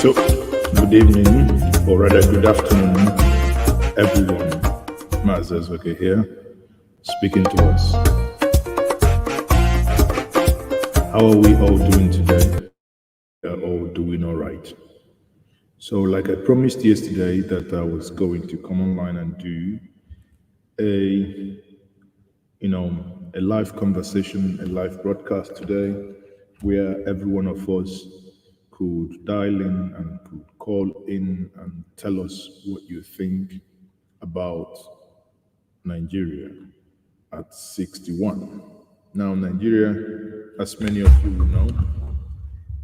So, good evening, or rather, good afternoon, everyone. Mazes okay here, speaking to us. How are we all doing today? We are all doing all right. So, like I promised yesterday, that I was going to come online and do a, a live conversation, a live broadcast today, where every one of us could dial in and could call in and tell us what you think about Nigeria at 61. Now, Nigeria, as many of you will know,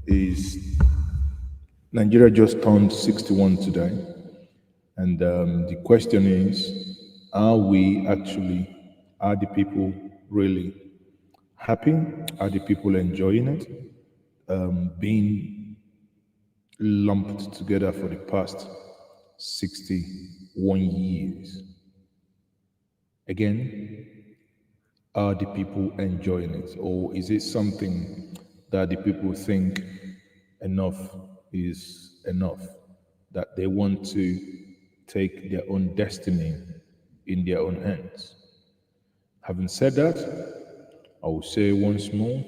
is Nigeria just turned 61 today. And the question is, are the people really happy? Are the people enjoying it? Being lumped together for the past 61 years. Again, are the people enjoying it? Or is it something that the people think enough is enough? That they want to take their own destiny in their own hands? Having said that, I will say once more,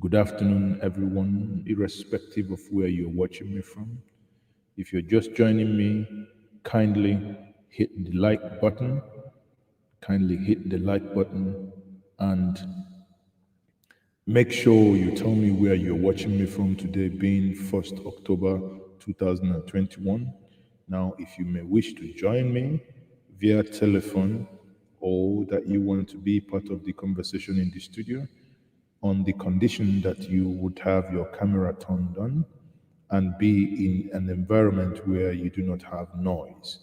good afternoon, everyone, irrespective of where you're watching me from. If you're just joining me, kindly hit the like button. Kindly hit the like button and make sure you tell me where you're watching me from today, being 1st October 2021. Now, if you may wish to join me via telephone or that you want to be part of the conversation in the studio, on the condition that you would have your camera turned on and be in an environment where you do not have noise.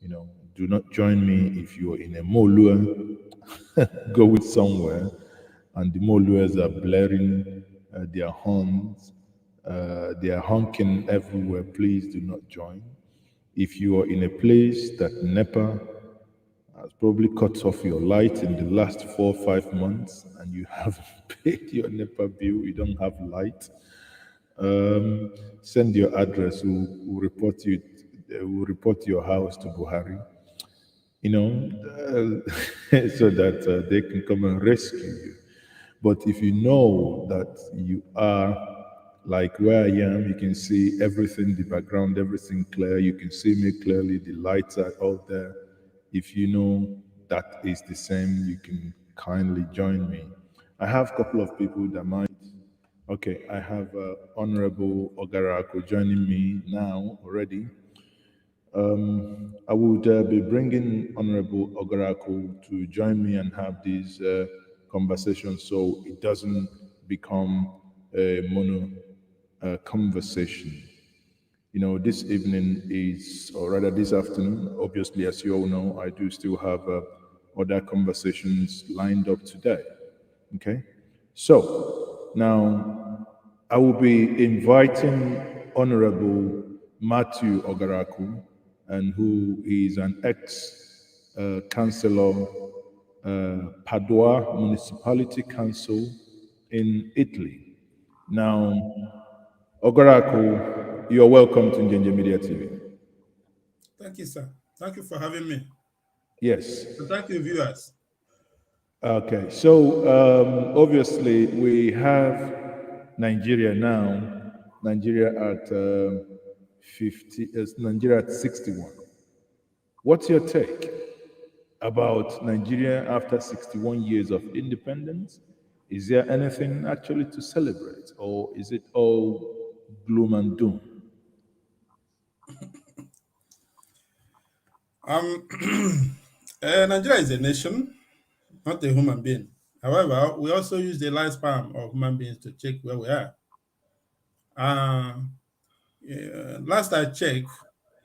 Do not join me if you're in a molua. Go with somewhere and the moluas are blaring their horns. They are honking everywhere. Please do not join. If you are in a place that NEPA has probably cut off your light in the last 4 or 5 months and you haven't paid your NEPA bill, you don't have light, send your address. We'll report you. We'll report your house to Buhari. So that they can come and rescue you. But if you know that you are like where I am, you can see everything, the background, everything clear. You can see me clearly. The lights are out there. If you know that is the same, you can kindly join me. I have a couple of people that might. Okay, I have Honorable Ogarako joining me now already. I would be bringing Honorable Ogaraku to join me and have these conversations so it doesn't become a mono conversation. This evening is, or rather this afternoon, obviously, as you all know, I do still have other conversations lined up today. Okay? So, now I will be inviting Honorable Matthew Ogaraku, and who is an ex councillor, Padua Municipality Council in Italy. Now, Ogaraku, you are welcome to Njenje Media TV. Thank you, sir. Thank you for having me. Yes. And thank you, viewers. Okay, so obviously we have Nigeria now. Nigeria at 50. Nigeria at 61. What's your take about Nigeria after 61 years of independence? Is there anything actually to celebrate, or is it all gloom and doom? Nigeria is a nation, not a human being. However, we also use the lifespan of human beings to check where we are. Last I checked,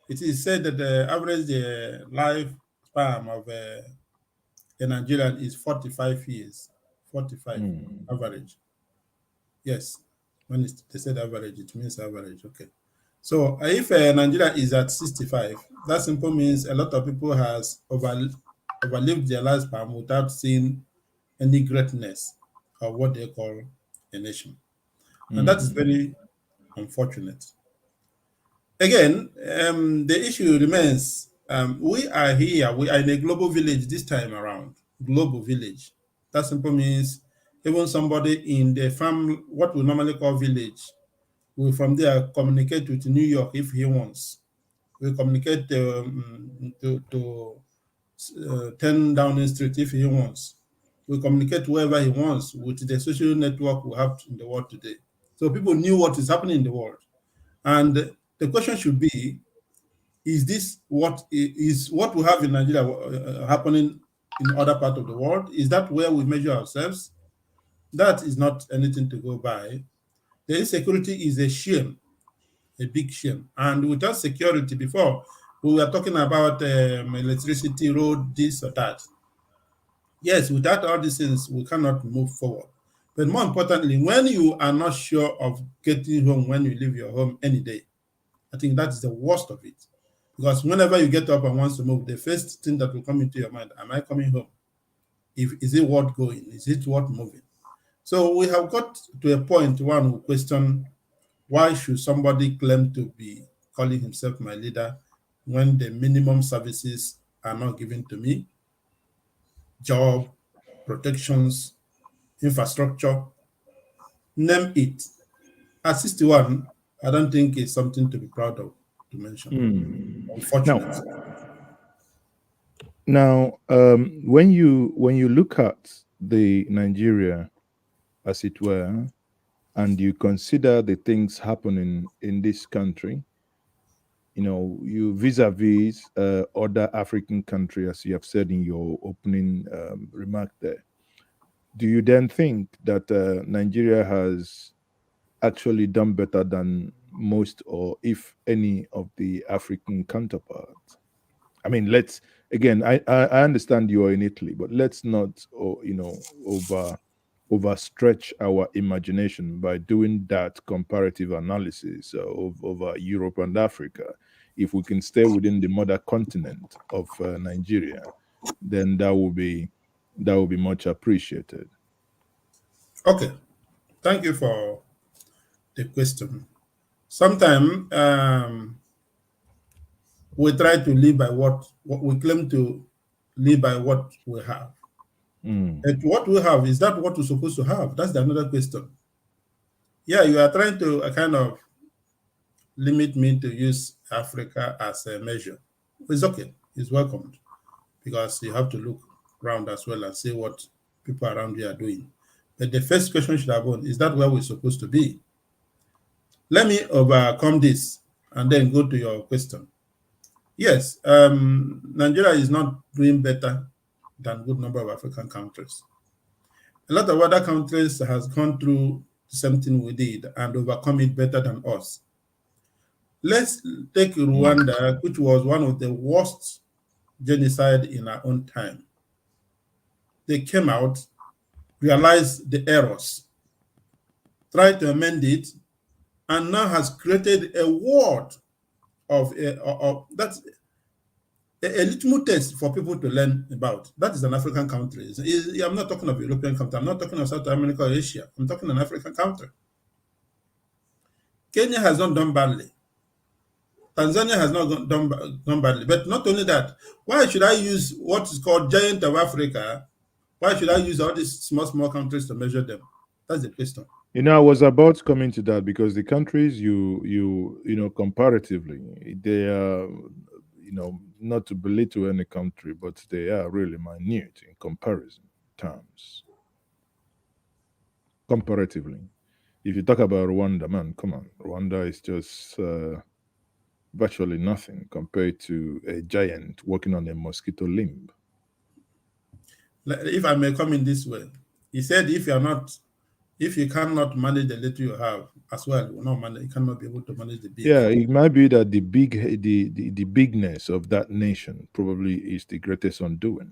it is said that the average lifespan of a Nigerian is 45 years. 45 average. Yes. When they said average, it means average. Okay. So if Nigeria is at 65, that simply means a lot of people has overlived their lifespan without seeing any greatness of what they call a nation. And that is very unfortunate. Again, the issue remains, we are here, we are in a global village this time around. Global village. That simply means even somebody in the farm, what we normally call village, will from there communicate with New York if he wants. We communicate to 10 Downing Street if he wants. We communicate wherever he wants with the social network we have in the world today. So people knew what is happening in the world. And the question should be, is this what we have in Nigeria happening in other part of the world? Is that where we measure ourselves? That is not anything to go by. The insecurity is a shame, a big shame. And without security, before we were talking about electricity, road, this or that. Yes, without all these things, we cannot move forward. But more importantly, when you are not sure of getting home when you leave your home any day, I think that is the worst of it. Because whenever you get up and want to move, the first thing that will come into your mind, am I coming home? Is it worth going? Is it worth moving? So we have got to a point one will question, why should somebody claim to be calling himself my leader when the minimum services are not given to me? Job, protections, infrastructure, name it. At 61, I don't think it's something to be proud of to mention. Unfortunate. Now, when you look at the Nigeria, as it were, and you consider the things happening in this country, you vis-a-vis other African country, as you have said in your opening remark there. Do you then think that Nigeria has actually done better than most, or if any, of the African counterparts? I mean, let's again. I understand you are in Italy, but let's not, overstretch our imagination by doing that comparative analysis of over Europe and Africa. If we can stay within the mother continent of Nigeria, then that will be much appreciated. Okay, thank you for the question. Sometimes we try to live by what we claim to live by what we have. Mm. And what we have, is that what we're supposed to have? That's another question. Yeah, you are trying to kind of limit me to use Africa as a measure. It's okay, it's welcomed, because you have to look around as well and see what people around you are doing. But the first question should have been, is that where we're supposed to be? Let me overcome this and then go to your question. Yes, Nigeria is not doing better than a good number of African countries. A lot of other countries has gone through the same thing we did and overcome it better than us. Let's take Rwanda, which was one of the worst genocide in our own time. They came out, realized the errors, tried to amend it, and now has created a world of that's a litmus test for people to learn about. That is an African country. I'm not talking of European country. I'm not talking of South America or Asia. I'm talking an African country. Kenya has not done badly. Tanzania has not done badly. But not only that, why should I use what is called giant of Africa? Why should I use all these small, small countries to measure them? That's the question. I was about coming to that because the countries comparatively, they are, not to belittle any country, but they are really minute in comparison terms. Comparatively, if you talk about Rwanda, man, come on, Rwanda is just virtually nothing compared to a giant walking on a mosquito limb. If I may come in this way, he said, if you cannot manage the little you have as well, you cannot be able to manage the big. Yeah, it might be that the bigness of that nation probably is the greatest undoing.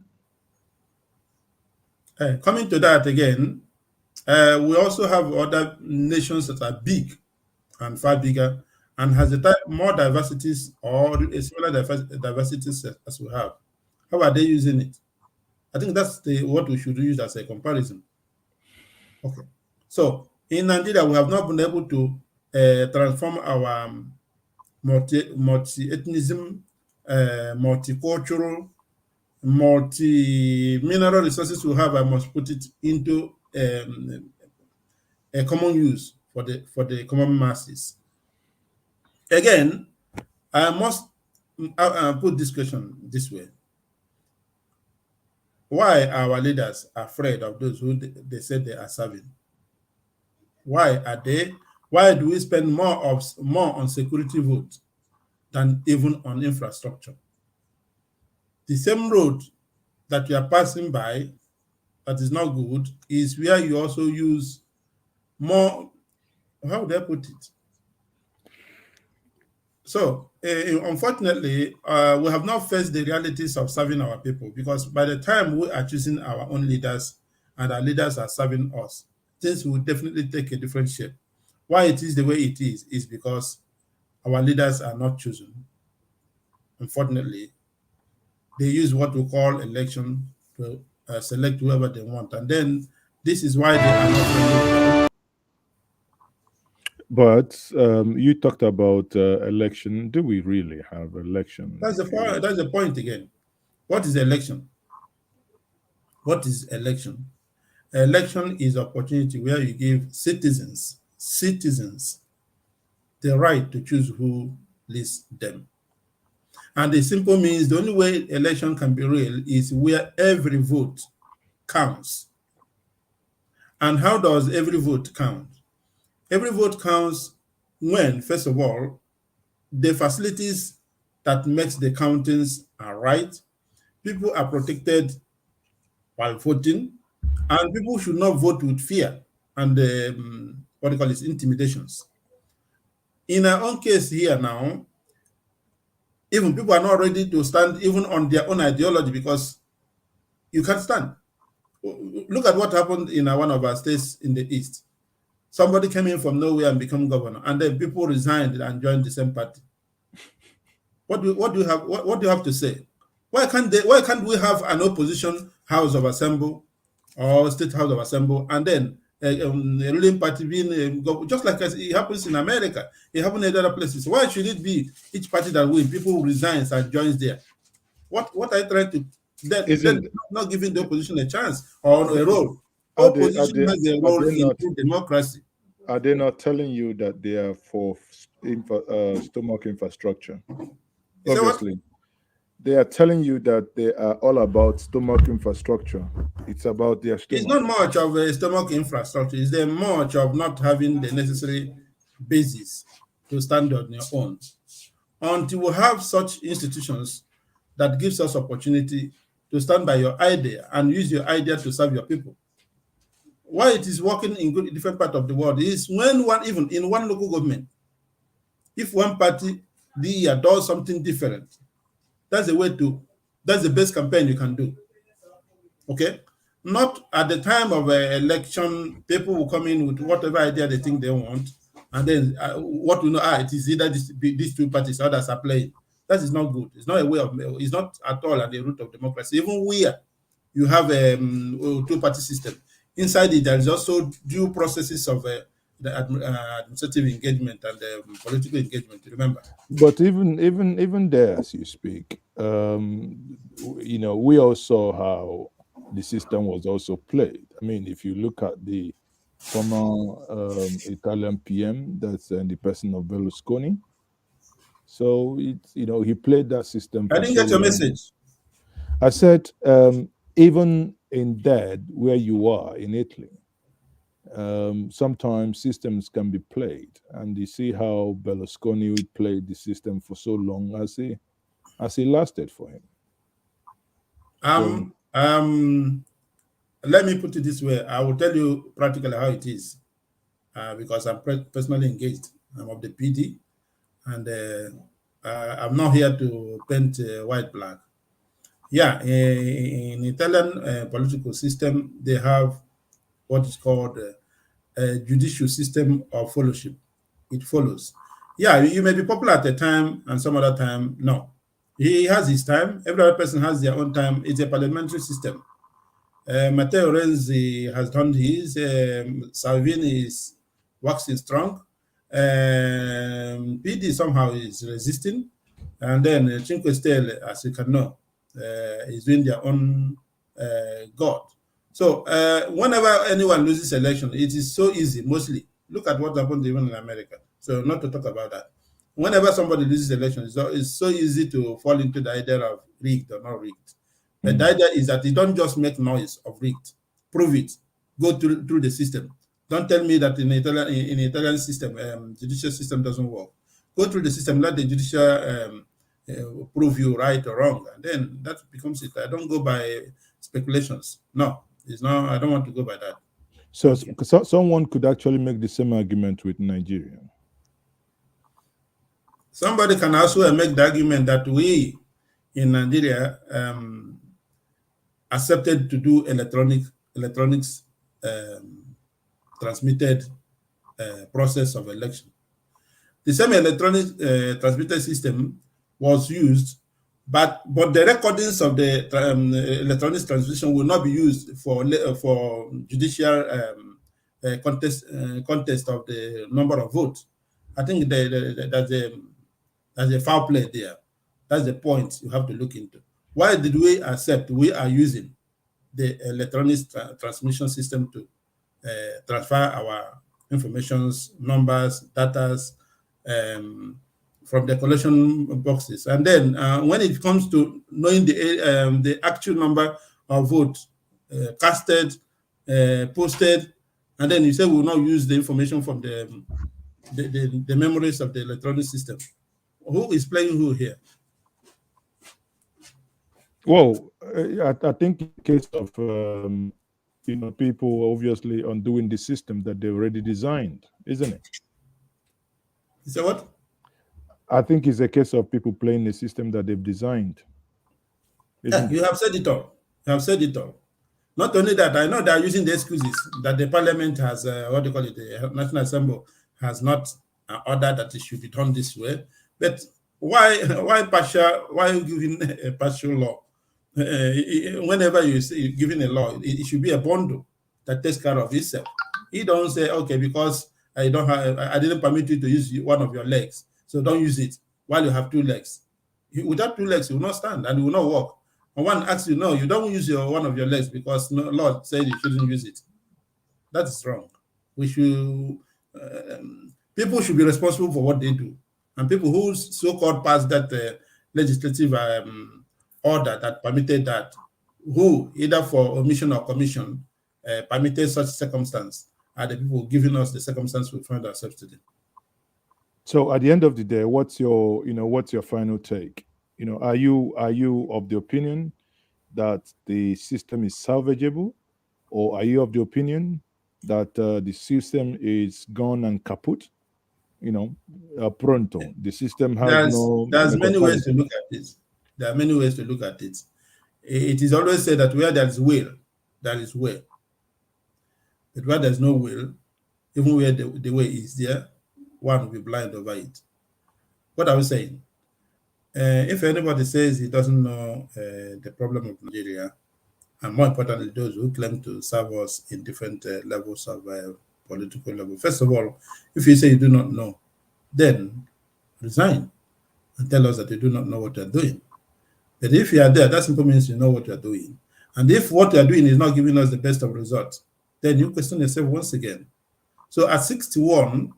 Coming to that again, we also have other nations that are big and far bigger and has more diversities or a similar diversities as we have. How are they using it? I think that's what we should use as a comparison. Okay. So in Nigeria, we have not been able to transform our multi-ethnism, multicultural, multi-mineral resources we have, I must put it into a common use for the common masses. Again, I must put this question this way. Why are our leaders afraid of those who they said they are serving? Why are they? Why do we spend more on security votes than even on infrastructure? The same road that you are passing by that is not good is where you also use more, how would I put it? So, unfortunately, we have not faced the realities of serving our people, because by the time we are choosing our own leaders and our leaders are serving us, things will definitely take a different shape. Why it is the way it is because our leaders are not chosen. Unfortunately, they use what we call election to select whoever they want. And then this is why they are not. But you talked about election. Do we really have election? That's the If you point. That's the point again. What is election? What is election? Election is opportunity where you give citizens the right to choose who leads them. And the simple means the only way election can be real is where every vote counts. And how does every vote count? Every vote counts when, first of all, the facilities that makes the countings are right, people are protected while voting, and people should not vote with fear and what do you call it, intimidations. In our own case here now, even people are not ready to stand even on their own ideology because you can't stand. Look at what happened in one of our states in the east. Somebody came in from nowhere and became governor, and then people resigned and joined the same party. What do you have to say? Why can't we have an opposition house of assembly or state house of assembly, and then a ruling party being just like as it happens in America, it happens in other places. Why should it be each party that wins, people resigns and joins there? What are you trying to then isn't not giving the opposition a chance or a role? are they are Opposition they has a are role they in not true democracy. telling you that they are for stomach infrastructure? You say what? Obviously, they are telling you that they are all about stomach infrastructure. It's about their It's not stomach. much of a stomach infrastructure. It's there much of not having the necessary basis to stand on your own. Until we have such institutions that gives us opportunity to stand by your idea and use your idea to serve your people. Why it is working in different part of the world is when one, even in one local government, if one party the year does something different, that's the way to, that's the best campaign you can do. Okay, not at the time of an election, people will come in with whatever idea they think they want, and then what we know, it is either these two parties, others are playing. That is not good. It's not a way of, it's not at all at the root of democracy. Even where you have a two-party system, inside it there is also due processes of the administrative engagement and political engagement. Remember, But even there, as you speak, we all saw how the system was also played. I mean, if you look at the former Italian PM, that's in the person of Berlusconi. So he played that system I for didn't so get your long. message. I said, even in that, where you are in Italy, sometimes systems can be played, and you see how Berlusconi played the system for so long as he lasted for him. So Um, um, Let me put it this way. I will tell you practically how it is because I'm personally engaged. I'm of the PD, and I'm not here to paint white black. Yeah, in Italian political system, they have what is called a judicial system of fellowship. It follows. Yeah, you may be popular at a time, and some other time, no. He has his time. Every other person has their own time. It's a parliamentary system. Matteo Renzi has done his. Salvini is waxing strong. PD somehow is resisting, and then Cinque Stelle, as you can know, is doing their own god. So whenever anyone loses election, it is so easy. Mostly, look at what happened even in America. So not to talk about that. Whenever somebody loses election, it's so easy to fall into the idea of rigged or not rigged. But the idea is that you don't just make noise of rigged. Prove it. Go through the system. Don't tell me that in Italian system, judicial system doesn't work. Go through the system. Let the judicial prove you right or wrong, and then that becomes it. I don't go by speculations. No, it's not. I don't want to go by that. So, Thank you. someone could actually make the same argument with Nigeria. Somebody can also make the argument that we in Nigeria accepted to do electronics transmitted process of election. The same electronic transmitted system was used, but the recordings of the electronic transmission will not be used for judicial contest of the number of votes. I think that's a foul play there. That's the point you have to look into. Why did we accept we are using the electronic transmission system to transfer our informations, numbers, datas from the collection boxes? And then when it comes to knowing the actual number of votes casted, posted, and then you say we will not use the information from the memories of the electronic system. Who is playing who here? Well, I think in the case of people obviously undoing the system that they already designed, isn't it? You say what? I think it's a case of people playing the system that they've designed, Yeah, isn't it? you have said it all. You have said it all. Not only that, I know they are using the excuses that the parliament has, what do you call it, the National Assembly has not ordered that it should be done this way. But why partial? Why giving a partial law? Whenever you're giving a law, it should be a bundle that takes care of itself. You don't say, okay, because I didn't permit you to use one of your legs, so don't use it while you have two legs. Without two legs, you will not stand and you will not walk. And one asks you, no, you don't use one of your legs because no, Lord said you shouldn't use it. That is wrong. We should people should be responsible for what they do, and people who so-called passed that legislative order that permitted that, who either for omission or commission permitted such circumstance, are the people giving us the circumstance we find ourselves today. So at the end of the day, what's your final take? Are you of the opinion that the system is salvageable, or are you of the opinion that the system is gone and kaput? Pronto. The system has no There's many ways to mechanism. look at it. There are many ways to look at it. It is always said that where there is will, there is way. But where there's no will, even where the way is there, one will be blind over it. What are we saying? If anybody says he doesn't know the problem of Nigeria, and more importantly, those who claim to serve us in different levels of political level, first of all, if you say you do not know, then resign and tell us that you do not know what you're doing. But if you are there, that simply means you know what you're doing. And if what you're doing is not giving us the best of results, then you question yourself once again. So at 61,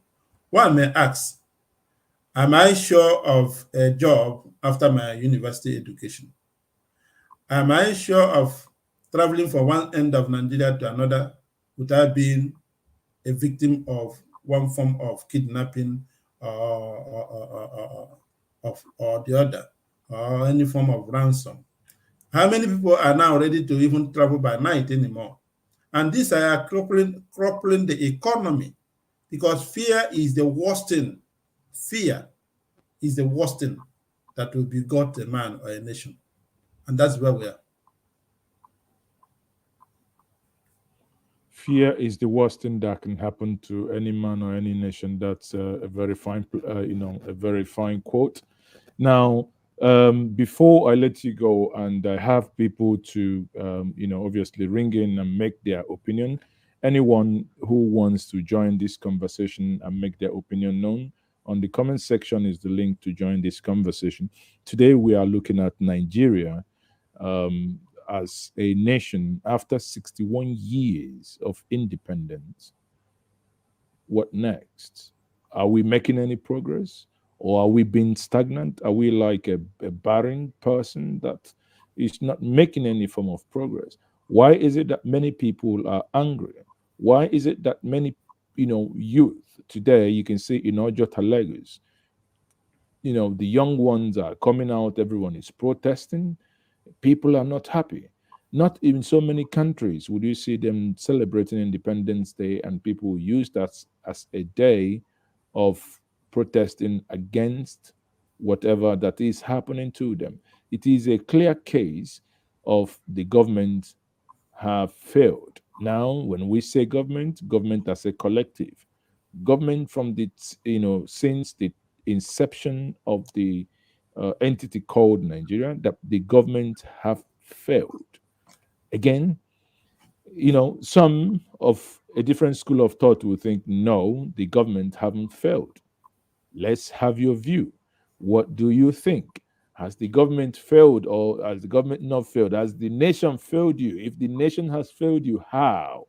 one may ask, am I sure of a job after my university education? Am I sure of traveling from one end of Nigeria to another without being a victim of one form of kidnapping or the other, or any form of ransom? How many people are now ready to even travel by night anymore? And these are crippling the economy, because fear is the worst thing. Fear is the worst thing that will begot a man or a nation. And that's where we are. Fear is the worst thing that can happen to any man or any nation. That's a very fine, a very fine quote. Now, before I let you go, and I have people to, obviously ring in and make their opinion, anyone who wants to join this conversation and make their opinion known, on the comment section is the link to join this conversation. Today, we are looking at Nigeria um, as a nation after 61 years of independence. What next? Are we making any progress? Or are we being stagnant? Are we like a barren person that is not making any form of progress? Why is it that many people are angry? Why is it that many, youth today, you can see in Ojota, Lagos, the young ones are coming out, everyone is protesting, people are not happy. Not in so many countries would you see them celebrating Independence Day and people use that as a day of protesting against whatever that is happening to them. It is a clear case of the government have failed. Now, when we say government, government as a collective, government from the since the inception of the entity called Nigeria, that the government have failed. Again, some of a different school of thought will think, no, the government haven't failed. Let's have your view. What do you think? Has the government failed or has the government not failed? Has the nation failed you? If the nation has failed you, how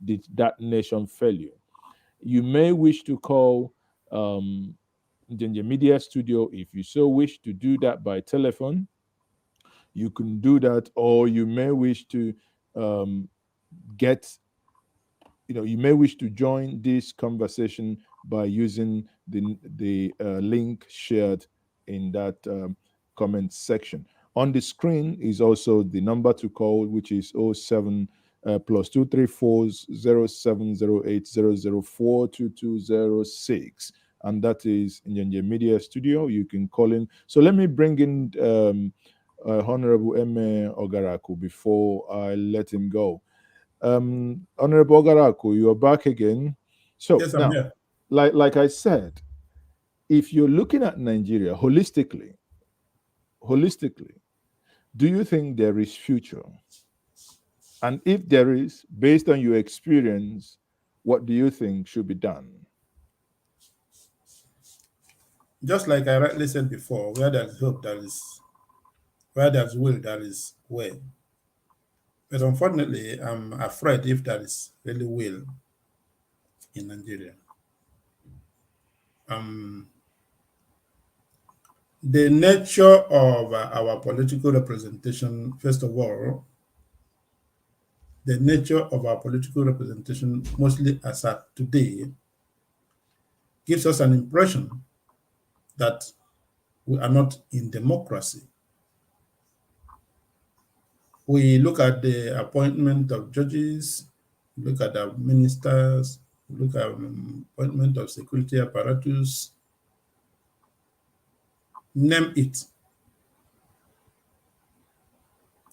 did that nation fail you? You may wish to call um, Njenje Media Studio if you so wish to do that by telephone. You can do that, or you may wish to um, get you may wish to join this conversation by using the link shared in that comment section. On the screen is also the number to call, which is oh 07 plus 234 0708 004 2206, and that is in your media studio. You can call in. So let me bring in Honorable Eme Ogaraku before I let him go. Honorable Ogaraku, you're back again. So Yes, I'm now, here. like I said, if you're looking at Nigeria holistically, do you think there is future? And if there is, based on your experience, what do you think should be done? Just like I rightly said before, where there is hope, where there's will, there is way. But unfortunately, I'm afraid if there is really will in Nigeria. Um, the nature of our political representation, first of all, the nature of our political representation, mostly as at today, gives us an impression that we are not in democracy. We look at the appointment of judges, look at the ministers, look at appointment of security apparatus, name it.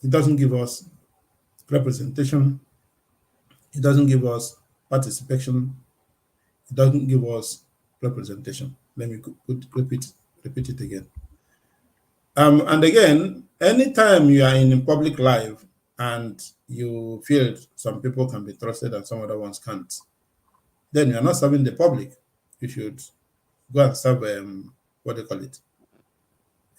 It doesn't give us representation. It doesn't give us participation. It doesn't give us representation. Let me repeat it again. And again, anytime you are in public life and you feel some people can be trusted and some other ones can't, then you are not serving the public. You should go and serve what do you call it?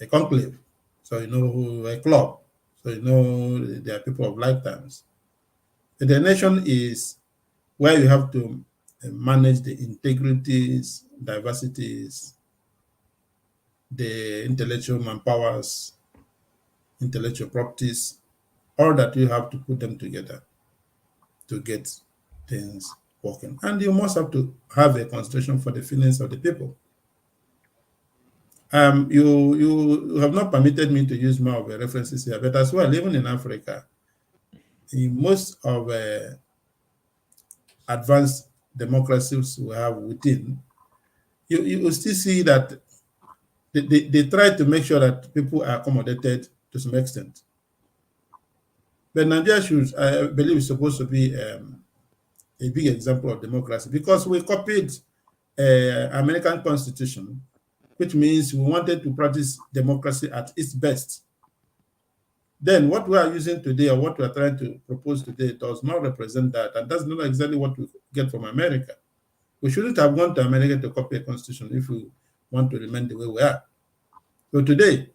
A conclave. So you know who a club. So you know there are people of lifetimes. The nation is where you have to manage the integrities, diversities, the intellectual manpowers, intellectual properties, all that you have to put them together to get things working. And you must have to have a consideration for the feelings of the people. You have not permitted me to use more of the references here, but as well, even in Africa, in most of advanced democracies we have within, you will still see that they try to make sure that people are accommodated to some extent. But Nigeria should, I believe, is supposed to be a big example of democracy because we copied American Constitution, which means we wanted to practice democracy at its best. then what we are using today or what we are trying to propose today does not represent that. And that's not exactly what we get from America. We shouldn't have gone to America to copy a constitution if we want to remain the way we are. So today,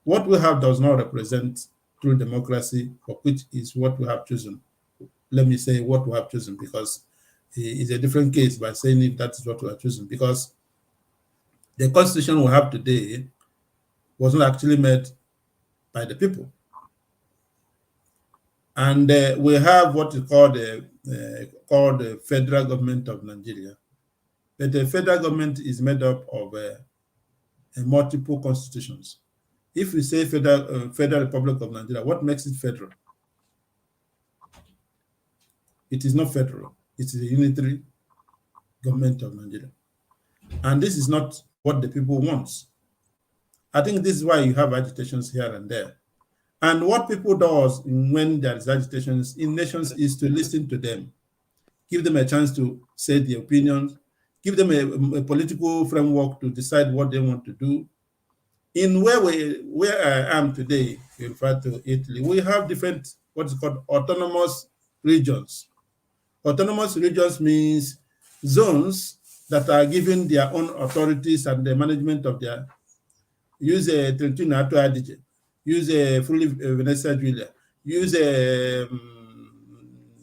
what we have does not represent true democracy, for which is what we have chosen. Let me say what we have chosen, because it's a different case by saying it, that is what we have chosen. Because the constitution we have today was not actually made by the people. And we have what is called the federal government of Nigeria. But the federal government is made up of multiple constitutions. If we say Federal Republic of Nigeria, what makes it federal? It is not federal. It is a unitary government of Nigeria. And this is not what the people want. I think this is why you have agitations here and there. And what people does when there is agitations in nations is to listen to them, give them a chance to say their opinions, give them a political framework to decide what they want to do. In where I am today, you refer to Italy, we have different, what is called autonomous regions. Autonomous regions means zones that are given their own authorities and the management of their, use a Trentino Alto Adige, use a fully Venezia Giulia, use a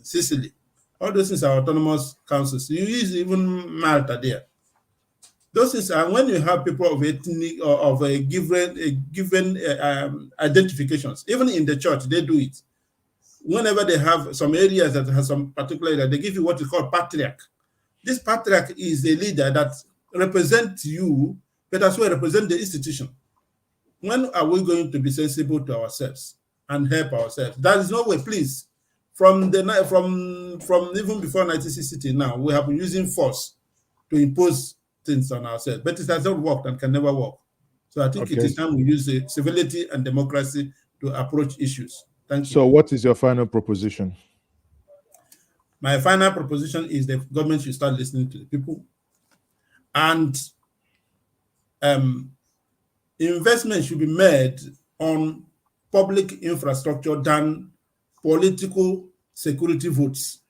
Sicily. All those things are autonomous councils. You use even Malta there. Those things are when you have people of ethnic or of a given identifications. Even in the church, they do it. Whenever they have some areas that have some particular area, they give you what is called patriarch. This patriarch is a leader that represents you, but as well represent the institution. When are we going to be sensible to ourselves and help ourselves? There is no way, please. From even before 1960 now, we have been using force to impose things on ourselves, but it has not worked and can never work. So I think it is time we use civility and democracy to approach issues. Thank you. So what is your final proposition? My final proposition is the government should start listening to the people, and investment should be made on public infrastructure than political security votes.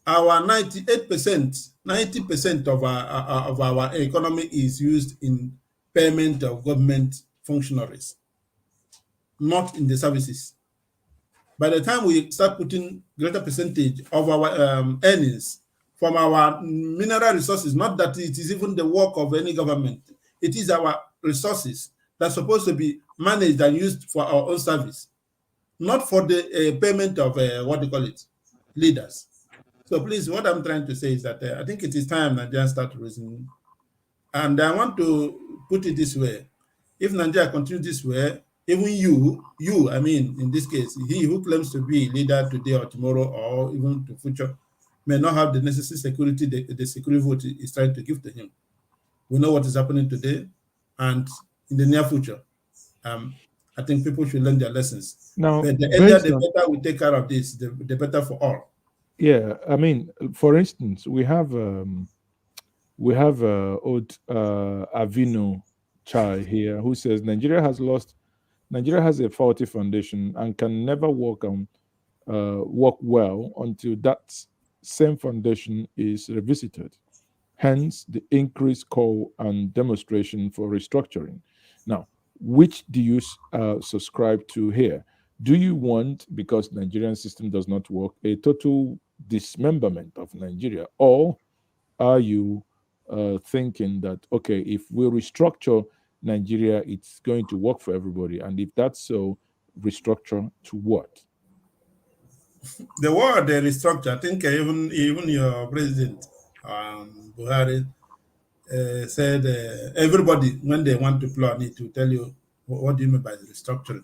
Our 98%, 90% of our economy is used in payment of government functionaries, not in the services. By the time we start putting greater percentage of our earnings from our mineral resources, not that it is even the work of any government, it is our resources that are supposed to be managed and used for our own service, not for the payment of leaders. So please, what I'm trying to say is that I think it is time Nigeria start reasoning. And I want to put it this way. If Nigeria continues this way, even you, I mean, in this case, he who claims to be leader today or tomorrow or even to future may not have the necessary security the security vote is trying to give to him. We know what is happening today, and in the near future, I think people should learn their lessons. Now, but the earlier, the better we take care of this, the better for all. Yeah, I mean, for instance, we have old Avino Chai here who says Nigeria has a faulty foundation and can never work well until that same foundation is revisited. Hence, the increased call and demonstration for restructuring. Now, which do you subscribe to here? Do you want, because Nigerian system does not work, a total dismemberment of Nigeria, or are you thinking that okay, if we restructure Nigeria, it's going to work for everybody, and if that's so, restructure to what? The word restructure, I think even your president Buhari said everybody when they want to plan it to tell you what do you mean by the restructuring.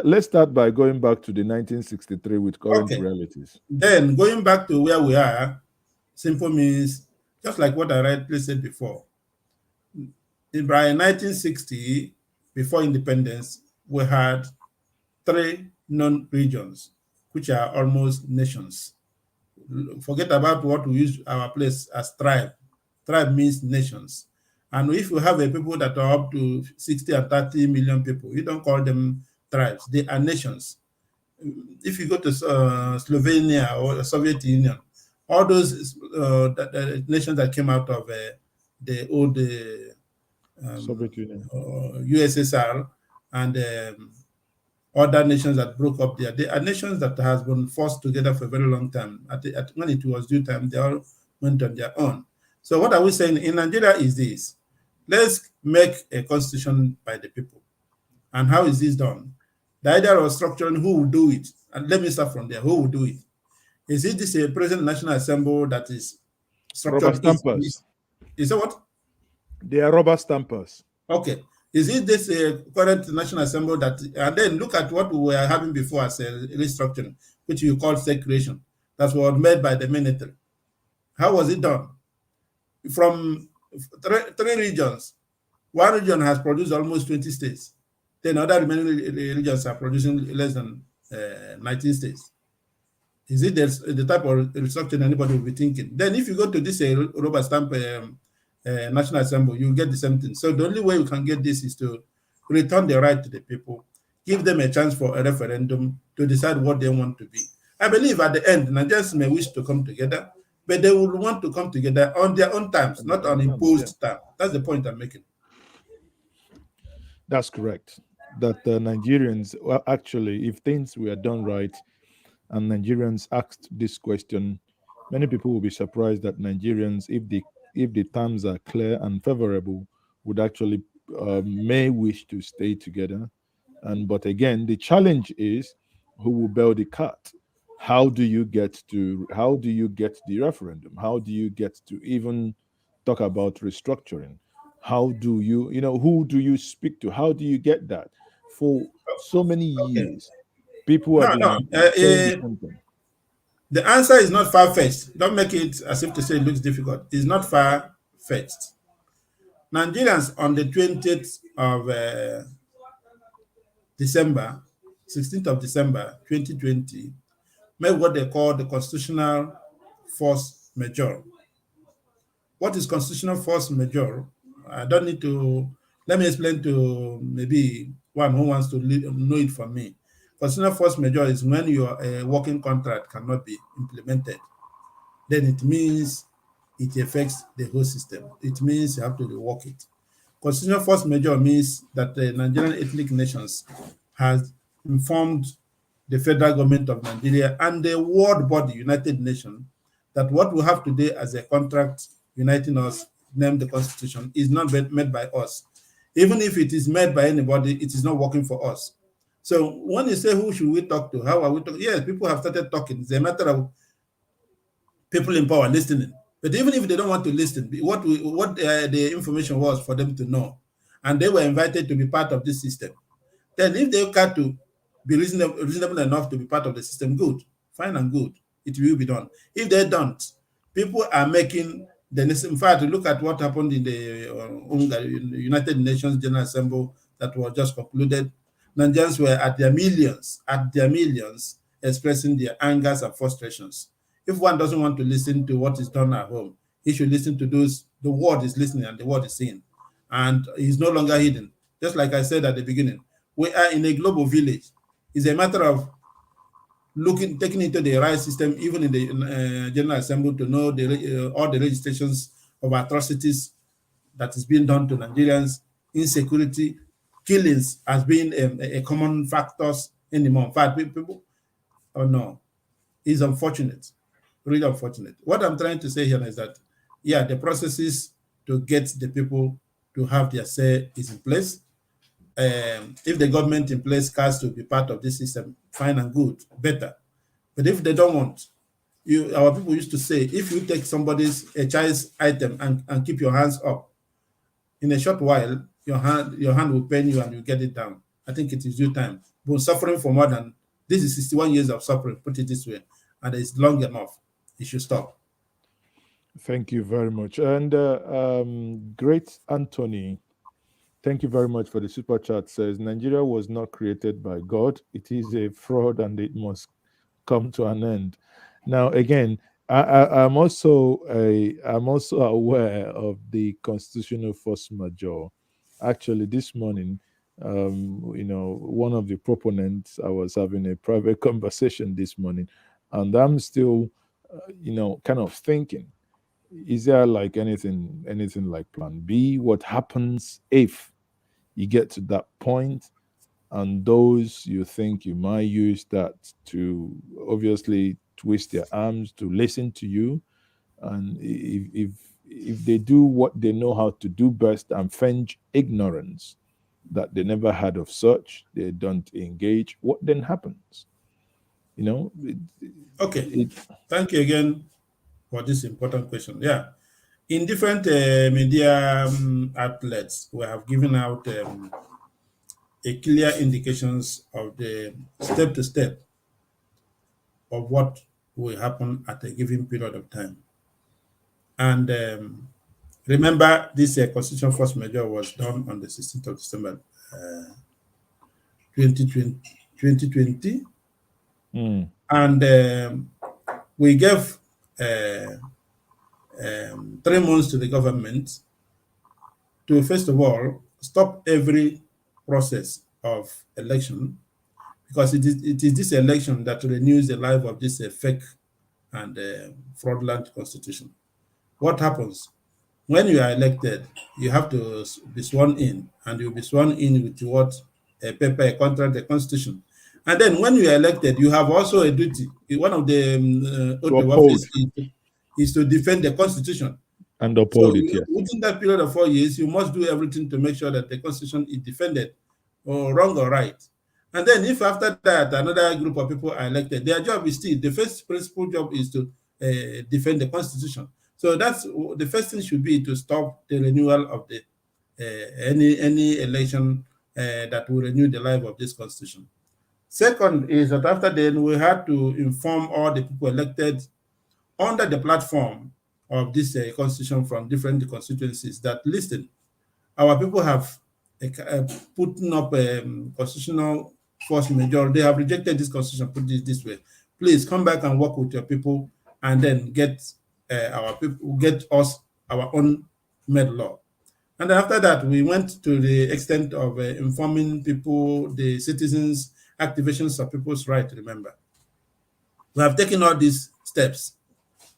Let's start by going back to the 1963 with current realities. Then going back to where we are, simple means just like what I rightly said before. By 1960, before independence, we had 3 non-regions, which are almost nations. Forget about what we use our place as tribe. Tribe means nations. And if you have a people that are up to 60 and 30 million people, you don't call them tribes. They are nations. If you go to Slovenia or the Soviet Union, all those the nations that came out of the old Soviet Union. USSR and other nations that broke up there. They are nations that has been forced together for a very long time. When it was due time, they all went on their own. So what are we saying in Nigeria is this: let's make a constitution by the people. And how is this done? The idea of structuring, who will do it? And let me start from there. Who will do it? Is it this President National Assembly that is Rubber structured? stampers. Is that what? They are rubber stampers. Okay. Is it this current National Assembly that, and then look at what we were having before as a restructuring, which you call state creation, that was made by the military. How was it done? From three regions, one region has produced almost 20 states. Then other remaining regions are producing less than 19 states. Is it the type of restructuring anybody will be thinking? Then if you go to this rubber stamp National Assembly, you get the same thing. So the only way you can get this is to return the right to the people, give them a chance for a referendum to decide what they want to be. I believe at the end, Nigerians may wish to come together, but they will want to come together on their own terms, not on imposed terms. That's the point I'm making. That's correct. That the Nigerians, well, actually, if things were done right and Nigerians asked this question, many people will be surprised that Nigerians, if the terms are clear and favorable, would actually may wish to stay together. And but again, the challenge is who will bail the cat. How do you get the referendum? How do you get to even talk about restructuring? How do who do you speak to? How do you get that? For so many Okay. years, people No, have no. been saying the same thing. The answer is not far-fetched. Don't make it as if to say it looks difficult. It's not far-fetched. Nigerians on the 20th of December, 16th of December 2020, made what they call the constitutional force majeure. What is constitutional force majeure? I don't need to, let me explain to maybe one who wants to know it from me. Constitutional force majeure is when your working contract cannot be implemented. Then it means it affects the whole system. It means you have to rework it. Constitutional force majeure means that the Nigerian ethnic nations has informed the federal government of Nigeria and the world body, United Nations, that what we have today as a contract uniting us, named the Constitution, is not made by us. Even if it is made by anybody, it is not working for us. So when you say who should we talk to, how are we talking? Yes, people have started talking. It's a matter of people in power listening. But even if they don't want to listen, what the information was for them to know, and they were invited to be part of this system, then if they got to be reasonable enough to be part of the system, good, fine and good, it will be done. If they don't, people are making the necessary. In fact, look at what happened in the United Nations General Assembly that was just concluded. Nigerians were at their millions, expressing their angers and frustrations. If one doesn't want to listen to what is done at home, he should listen to those the word is listening and the word is seeing. And he's no longer hidden. Just like I said at the beginning, we are in a global village. It's a matter of taking into the right system, even in the General Assembly, to know all the registrations of atrocities that is being done to Nigerians, insecurity, killings has been a common factors anymore. In fact, people, oh no, it's unfortunate, really unfortunate. What I'm trying to say here is that, yeah, the processes to get the people to have their say is in place. If the government in place has to be part of this system, fine and good, better. But if they don't want, our people used to say, if you take a child's item and keep your hands up, in a short while, your hand will pain you and you get it down. I think it is due time. But suffering for more than this is 61 years of suffering, put it this way, and it's long enough. It should stop. Thank you very much. And great Anthony, thank you very much for the super chat. Says Nigeria was not created by God. It is a fraud and it must come to an end. Now, again, I'm also aware of the constitutional force majeure. Actually, this morning, one of the proponents, I was having a private conversation this morning, and I'm still, kind of thinking, is there like anything like Plan B? What happens if you get to that point, and those you think you might use that to obviously twist their arms to listen to you, and if they do what they know how to do best and feign ignorance that they never heard of such, they don't engage, what then happens? you know it, Okay, it thank you again for this important question. Yeah, in different media outlets, we have given out a clear indications of the step to step of what will happen at a given period of time. And remember, this constitutional force majeure was done on the 16th of December, uh, 2020, mm, and we gave uh, 3 months to the government to, first of all, stop every process of election, because it is this election that renews the life of this fake and fraudulent constitution. What happens? When you are elected, you have to be sworn in, and you'll be sworn in with what? A paper, a contract, a constitution. And then when you are elected, you have also a duty. One of the to oath of uphold office is to defend the constitution. and So uphold it, yes. within that period of 4 years, you must do everything to make sure that the constitution is defended, or wrong or right. And then if after that another group of people are elected, their job is still, the first principal job is to defend the constitution. So that's the first thing should be to stop the renewal of the any election that will renew the life of this constitution. Second is that after then we had to inform all the people elected under the platform of this constitution from different constituencies that, listen, our people have putting up a constitutional force majority. They have rejected this constitution, put it this way. Please come back and work with your people, and then get our people, get us our own made law. And then after that, we went to the extent of informing people, the citizens, activations of people's right. Remember, we have taken all these steps.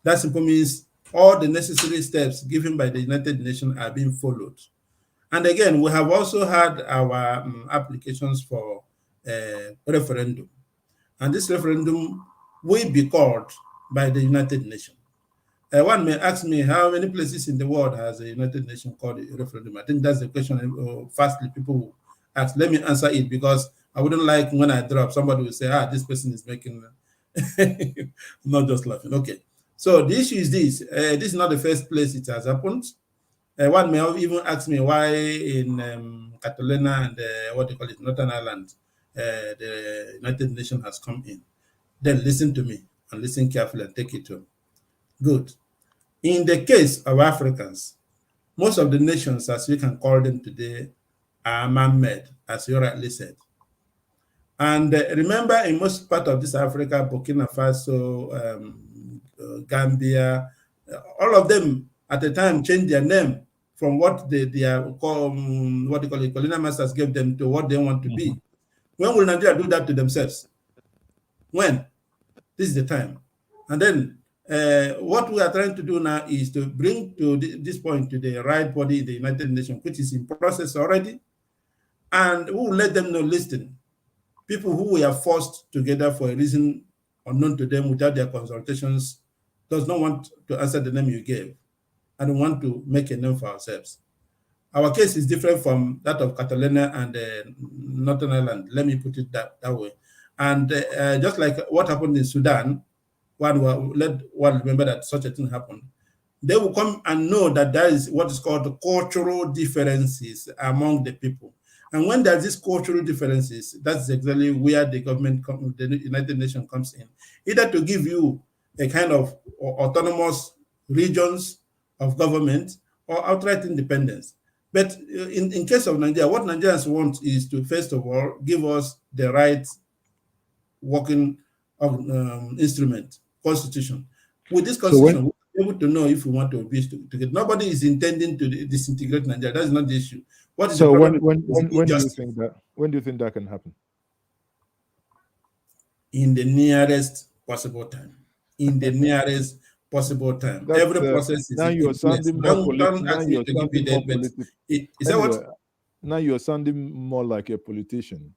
That simply means all the necessary steps given by the United Nations are being followed. And again, we have also had our applications for referendum. And this referendum will be called by the United Nations. One may ask me how many places in the world has the United Nations called a referendum. I think that's the question firstly people will ask. Let me answer it, because I wouldn't like when I drop, somebody will say, this person is making, not just laughing. Okay. So the issue is this. This is not the first place it has happened. One may even ask me why in Catalina and what they call it, Northern Ireland, the United Nations has come in. Then listen to me and listen carefully and take it home. Good. In the case of Africans, most of the nations, as we can call them today, are man-made, as you rightly said. And remember, in most part of this Africa, Burkina Faso, Gambia, all of them at the time changed their name from what they are what they call it, colonial masters gave them, to what they want to be. When will Nigeria do that to themselves? When? This is the time. And then what we are trying to do now is to bring to this point to the right body, the United Nations, which is in process already, and we will let them know, listen, people who were forced together for a reason unknown to them without their consultations does not want to answer the name you gave, and want to make a name for ourselves. Our case is different from that of Catalonia and Northern Ireland. Let me put it that way. And just like what happened in Sudan, let one remember that such a thing happened. They will come and know that there is what is called the cultural differences among the people. And when there's these cultural differences, that's exactly where the government, the United Nations comes in, either to give you a kind of autonomous regions of government or outright independence. But in case of Nigeria, what Nigerians want is to, first of all, give us the right working instrument, constitution. With this So constitution, when we're able to know if we want to be together. Nobody is intending to disintegrate Nigeria. That's not the issue. What is the so problem is when do you injustice think that can happen? in the nearest possible time. In the nearest possible time. That's Every process is now you're in place. sounding more Don't now ask me you're to give you sounding that, more but political. is that what? Anyway, now you're sounding more like a politician.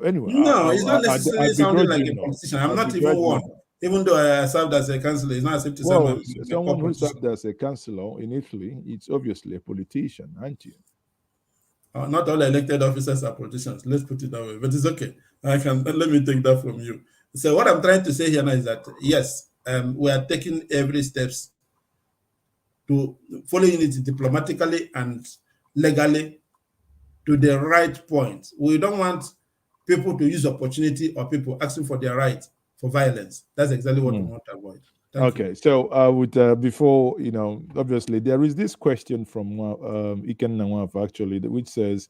Anyway, No, it's not I necessarily sounding begrudge like you a now. politician. I I'm not even begrudge you one. now. Even though I served as a councillor, it's not safe to say Well, I'm a poor someone who politician. served as a councillor in Italy, it's obviously a politician, aren't you? Not all elected officers are politicians. Let's put it that way. But it's okay. I can let me take that from you. So what I'm trying to say here now is that yes, we are taking every steps to following it diplomatically and legally to the right point. We don't want people to use opportunity or people asking for their right for violence. That's exactly what we Hmm. want to avoid. Thank you. Okay, so would before obviously there is this question from Iken Nawaf actually, which says,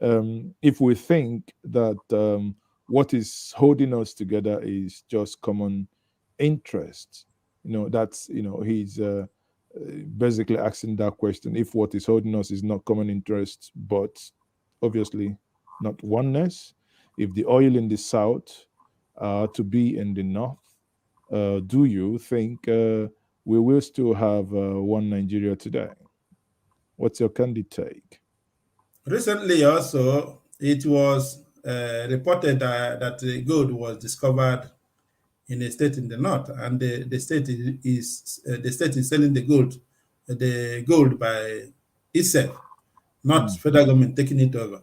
if we think that what is holding us together is just common interest, that's he's basically asking that question. If what is holding us is not common interest, but obviously not oneness, if the oil in the south to be in the north, do you think we will still have one Nigeria today? What's your candid take? Recently, also, it was reported that gold was discovered in a state in the north, and the state is selling the gold by itself, not Mm. federal government taking it over.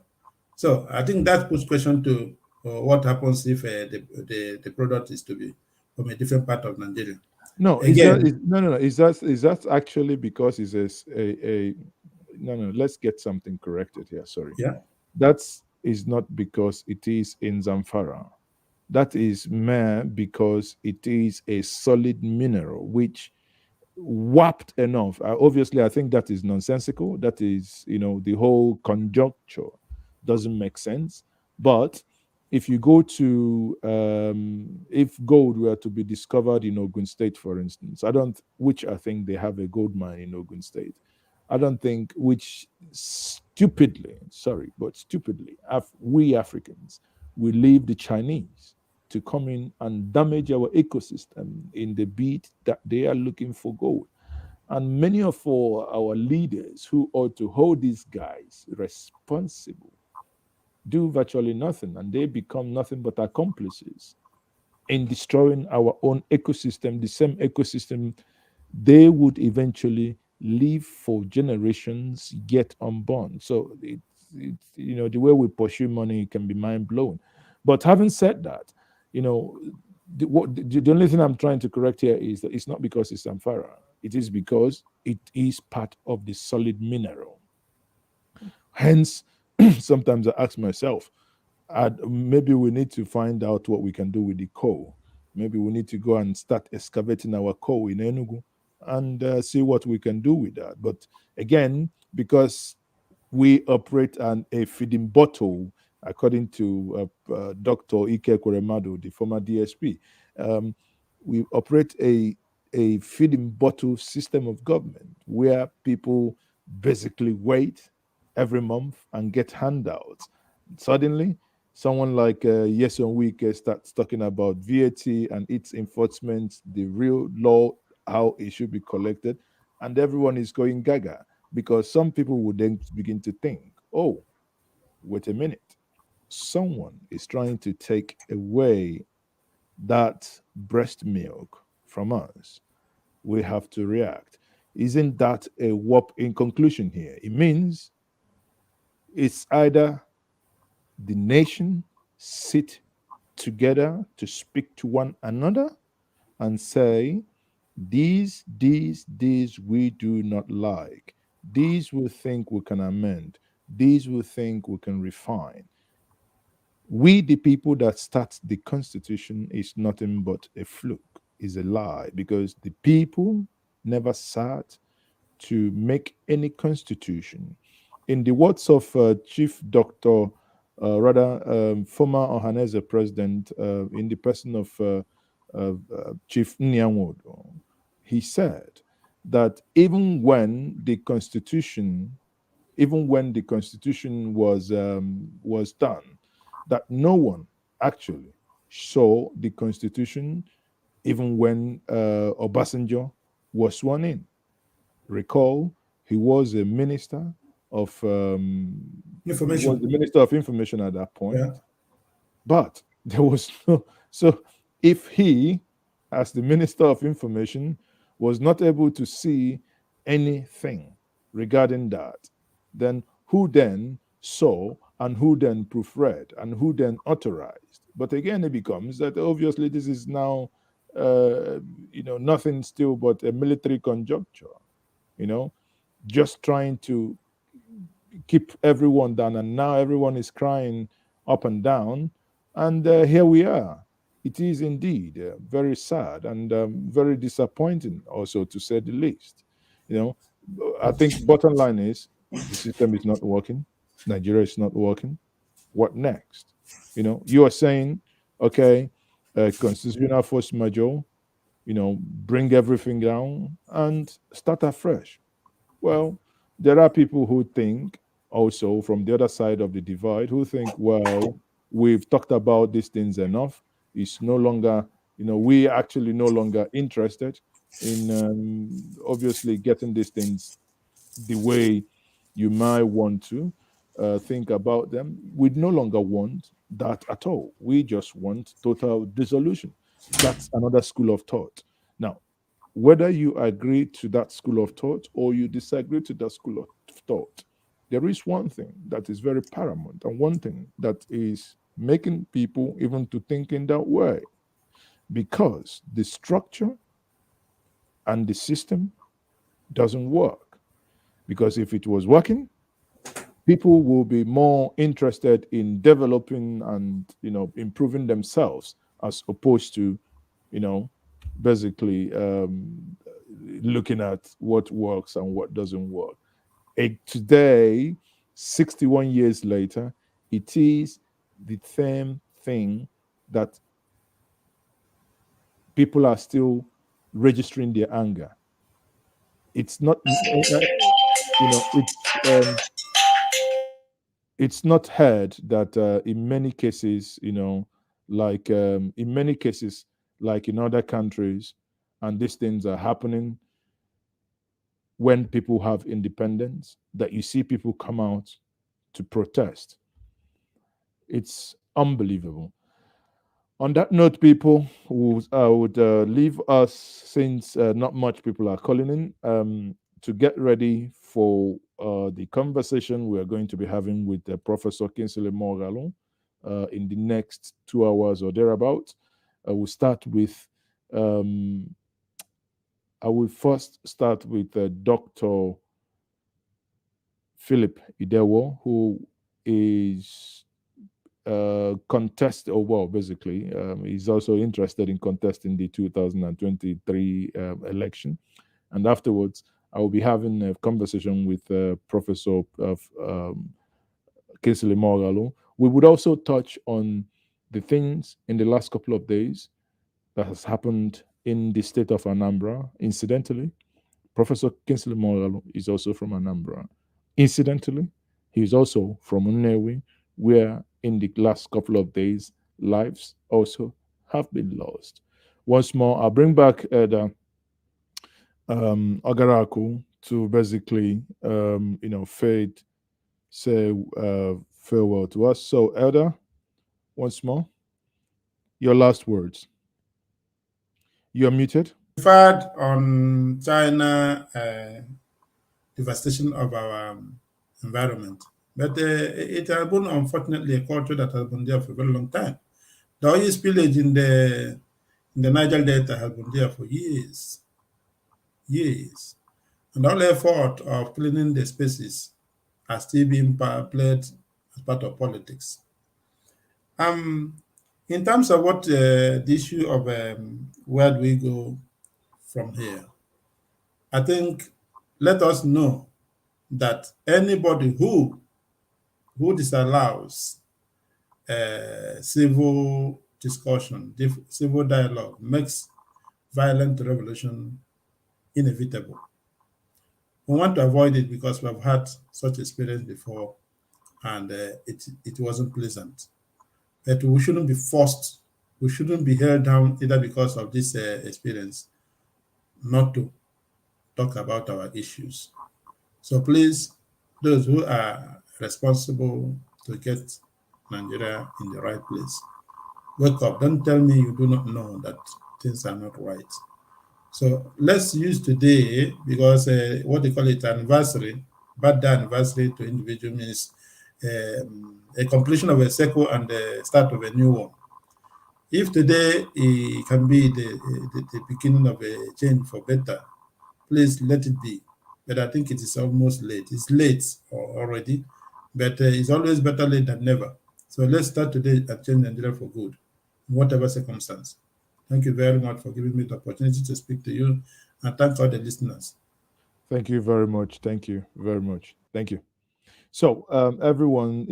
So I think that puts question to what happens if the product is to be from a different part of Nigeria. No, Again, no, no, no? Is that actually because it's a no, no? Let's get something corrected here. Sorry, yeah. that's is not because it is in Zamfara. That is mere because it is a solid mineral which warped enough. Obviously, I think that is nonsensical. That is, the whole conjuncture doesn't make sense. But if you go to, if gold were to be discovered in Ogun State, for instance, which I think they have a gold mine in Ogun State. I don't think, which stupidly, sorry, but stupidly, we Africans, we leave the Chinese to come in and damage our ecosystem in the bid that they are looking for gold. And many of our leaders who ought to hold these guys responsible do virtually nothing, and they become nothing but accomplices in destroying our own ecosystem, the same ecosystem they would eventually live for generations yet unborn. So the way we pursue money can be mind blowing. But having said that, you know, the only thing I'm trying to correct here is that it's not because it's Samphara. It is because it is part of the solid mineral. Hence, sometimes I ask myself, maybe we need to find out what we can do with the coal. Maybe we need to go and start excavating our coal in Enugu and see what we can do with that. But again, because we operate a feeding bottle, according to Dr. Ike Kweremadu, the former DSP. Um, we operate a feeding bottle system of government where people basically wait every month and get handouts. Suddenly, someone like Yeson Wike starts talking about VAT and its enforcement, the real law, how it should be collected, and everyone is going gaga because some people would then begin to think, oh, wait a minute, someone is trying to take away that breast milk from us. We have to react. Isn't that a warp in conclusion here? It means it's either the nation sit together to speak to one another and say, these we do not like. These we think we can amend. These we think we can refine. We, the people that start the Constitution, is nothing but a fluke, is a lie, because the people never sat to make any constitution. In the words of Chief Doctor, former Ohanese president, in the person of Chief Nyanwodo, he said that even when the constitution was done, that no one actually saw the constitution even when Obasanjo was sworn in. Recall, he was a minister he was the Information. minister of information at that Yeah. point, but there was no. So if he, as the Minister of Information, was not able to see anything regarding that, then who then saw and who then proofread and who then authorized? But again, it becomes that obviously this is now, uh, nothing still but a military conjuncture, you know, just trying to keep everyone down, and now everyone is crying up and down. And here we are. It is indeed very sad and very disappointing, also, to say the least. You know, I think bottom line is the system is not working. Nigeria is not working. What next? You are saying, okay, constitutional force majeure, bring everything down and start afresh. Well, there are people who think, also from the other side of the divide, who think, well, we've talked about these things enough. It's no longer, we actually no longer interested in obviously getting these things the way you might want to think about them. We no longer want that at all. We just want total dissolution. That's another school of thought. Now, whether you agree to that school of thought or you disagree to that school of thought, there is one thing that is very paramount and one thing that is making people even to think in that way, because the structure and the system doesn't work. Because if it was working, people will be more interested in developing and improving themselves, as opposed to you know basically looking at what works and what doesn't work. Today, 61 years later, it is the same thing that people are still registering their anger. It's not, it's not heard that in many cases, in many cases, like in other countries, and these things are happening when people have independence, that you see people come out to protest. It's unbelievable. On that note, people, I would leave us, since not much people are calling in, to get ready for the conversation we are going to be having with Professor Kinsley Morgalo in the next 2 hours or thereabout. We'll start with, um, I will first start with Dr. Philip Idewo, who is contest, or well, basically, he's also interested in contesting the 2023 election. And afterwards, I will be having a conversation with Professor of Kinsley Morgalo. We would also touch on the things in the last couple of days that has happened in the state of Anambra. Incidentally, Professor Kinsley Morgalo is also from Anambra. Incidentally, he is also from Nnewi, where in the last couple of days, lives also have been lost. Once more, I'll bring back the Agaraku to basically, fade, say farewell to us. So, Elder, once more, your last words. You're muted. Referred on China devastation of our environment. But it has been, unfortunately, a culture that has been there for a very long time. The oil spillage in the Niger Delta has been there for years, years. And all effort of cleaning the spaces are still being played as part of politics. Um, in terms of what the issue of where do we go from here, I think let us know that anybody who disallows civil discussion, civil dialogue, makes violent revolution inevitable. We want to avoid it because we've had such experience before, and it wasn't pleasant. But we shouldn't be forced. We shouldn't be held down either because of this experience not to talk about our issues. So please, those who are responsible to get Nigeria in the right place, wake up. Don't tell me you do not know that things are not right. So let's use today because what they call it anniversary, birthday anniversary to individual means a completion of a cycle and the start of a new one. If today it can be the beginning of a change for better, please let it be. But I think it is almost late. It's late already, but it's always better late than never. So let's start today and change Nigeria for good, in whatever circumstance. Thank you very much for giving me the opportunity to speak to you, and thank all the listeners. Thank you very much. Thank you very much. Thank you. So, everyone,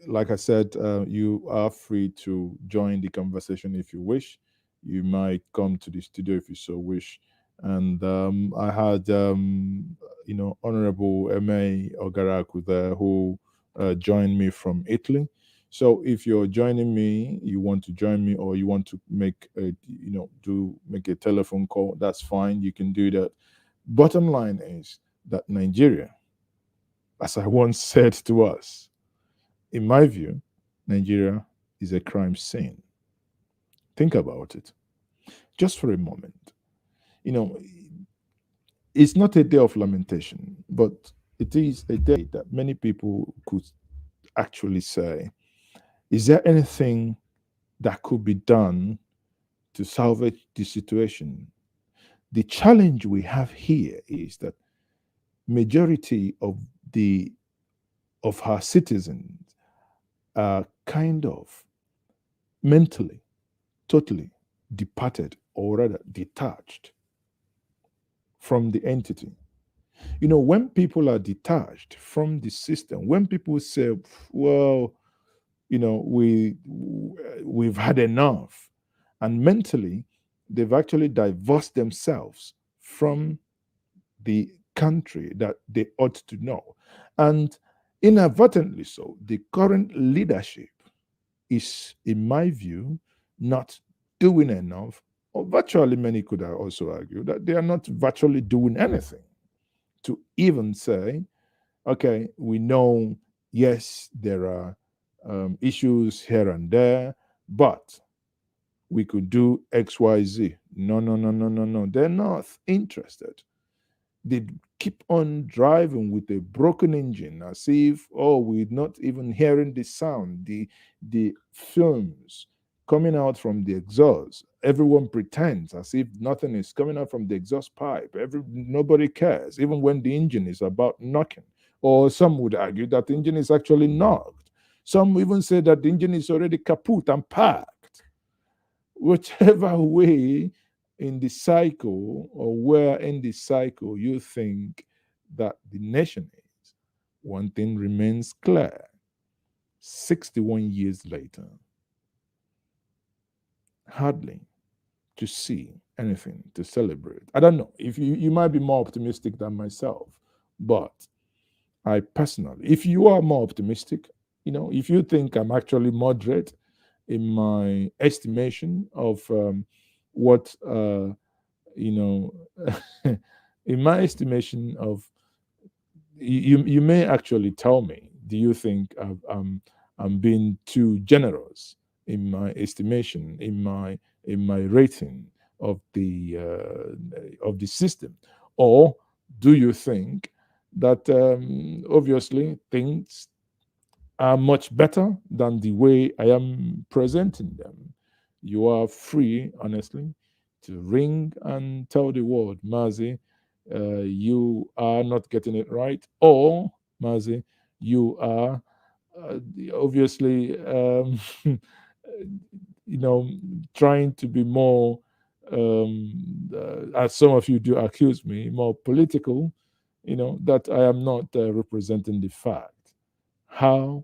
like I said, you are free to join the conversation if you wish. You might come to the studio if you so wish. And I had, Honorable M.A. Ogaraku there who joined me from Italy. So, if you're joining me, you want to join me, or you want to make make a telephone call, that's fine. You can do that. Bottom line is that Nigeria, as I once said to us, in my view, Nigeria is a crime scene. Think about it just for a moment. You know, it's not a day of lamentation, but it is a day that many people could actually say, is there anything that could be done to salvage the situation? The challenge we have here is that majority the of our citizens are kind of mentally totally departed, or rather detached from the entity. When people are detached from the system, when people say, well, we've had enough, and mentally they've actually divorced themselves from the country that they ought to know. And inadvertently so, the current leadership is, in my view, not doing enough, or virtually many could also argue that they are not virtually doing anything to even say, okay, we know, yes, there are issues here and there, but we could do XYZ. No, no, no, no, no, no. They're not interested. They keep on driving with a broken engine as if, oh, we're not even hearing the sound, the fumes coming out from the exhaust. Everyone pretends as if nothing is coming out from the exhaust pipe. Nobody cares, even when the engine is about knocking. Or some would argue that the engine is actually knocked. Some even say that the engine is already kaput and packed. Whichever way in the cycle, or where in the cycle you think that the nation is, one thing remains clear: 61 years later, hardly to see anything to celebrate. I don't know if you might be more optimistic than myself, but I personally, if you are more optimistic, if you think I'm actually moderate in my estimation of what you know in my estimation of, you may actually tell me, do you think I'm being too generous in my estimation, in my rating of the system, or do you think that obviously things are much better than the way I am presenting them? You are free, honestly, to ring and tell the world, Mazi, you are not getting it right, or Mazi, you are uh, obviously, you know, trying to be more, as some of you do accuse me, more political, that I am not representing the fact. How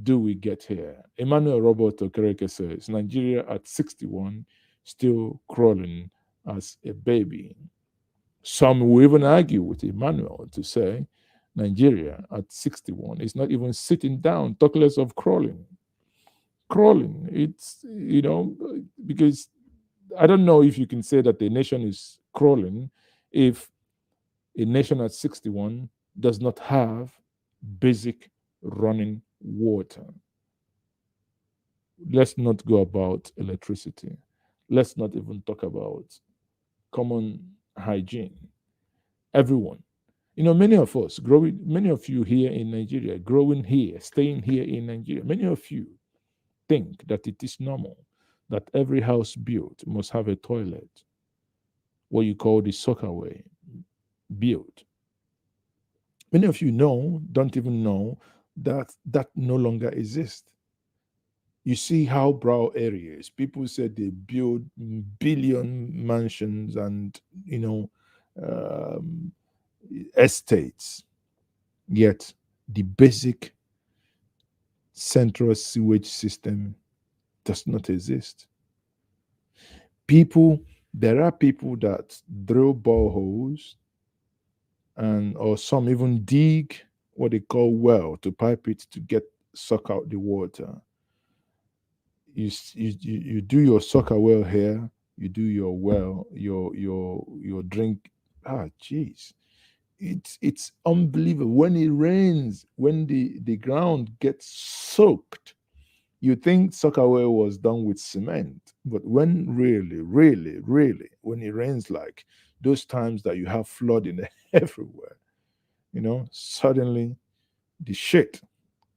do we get here? Emmanuel Roberto Kereke says Nigeria at 61 still crawling as a baby. Some will even argue with Emmanuel to say Nigeria at 61 is not even sitting down, talk less of crawling. Crawling, it's, because I don't know if you can say that the nation is crawling if a nation at 61 does not have basic running water. Let's not go about electricity. Let's not even talk about common hygiene. Everyone, many of us growing, many of you here in Nigeria, growing here, staying here in Nigeria, many of you think that it is normal that every house built must have a toilet, what you call the soccer way, built. Many of you don't even know that that no longer exists. You see how brow areas, people said they build billion mansions and, um, estates, yet the basic central sewage system does not exist. People, there are people that drill boreholes and or some even dig what they call well to pipe it to get suck out the water. You do your soccer well here, you do your well, your drink. Jeez, it's unbelievable. When it rains, when the ground gets soaked, you think soccer well was done with cement, but when really when it rains, like those times that you have flooding everywhere, suddenly the shit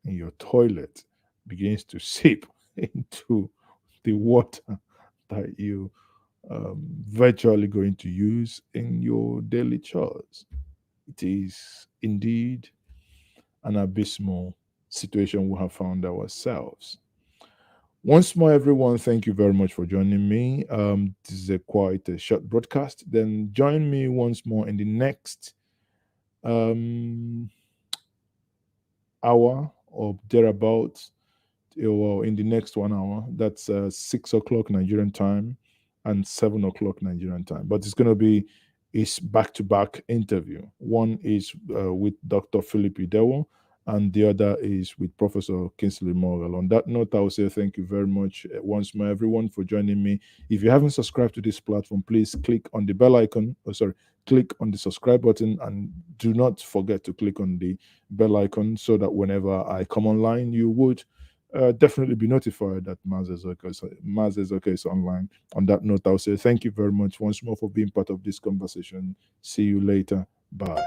in your toilet begins to seep into the water that you virtually going to use in your daily chores. It is indeed an abysmal situation we have found ourselves. Once more, everyone, thank you very much for joining me. This is a quite a short broadcast. Then join me once more in the next um, hour or thereabouts, well, in the next 1 hour. That's 6 o'clock Nigerian time and 7 o'clock Nigerian time. But it's going to be is back to back interview. One is with Dr. Philip Idewo, and the other is with Professor Kingsley Morgan. On that note, I will say thank you very much once more, everyone, for joining me. If you haven't subscribed to this platform, please click on the bell icon. Oh, sorry, click on the subscribe button, and do not forget to click on the bell icon so that whenever I come online, you would definitely be notified that Maz is okay, so online. On that note, I'll say thank you very much once more for being part of this conversation. See you later. Bye.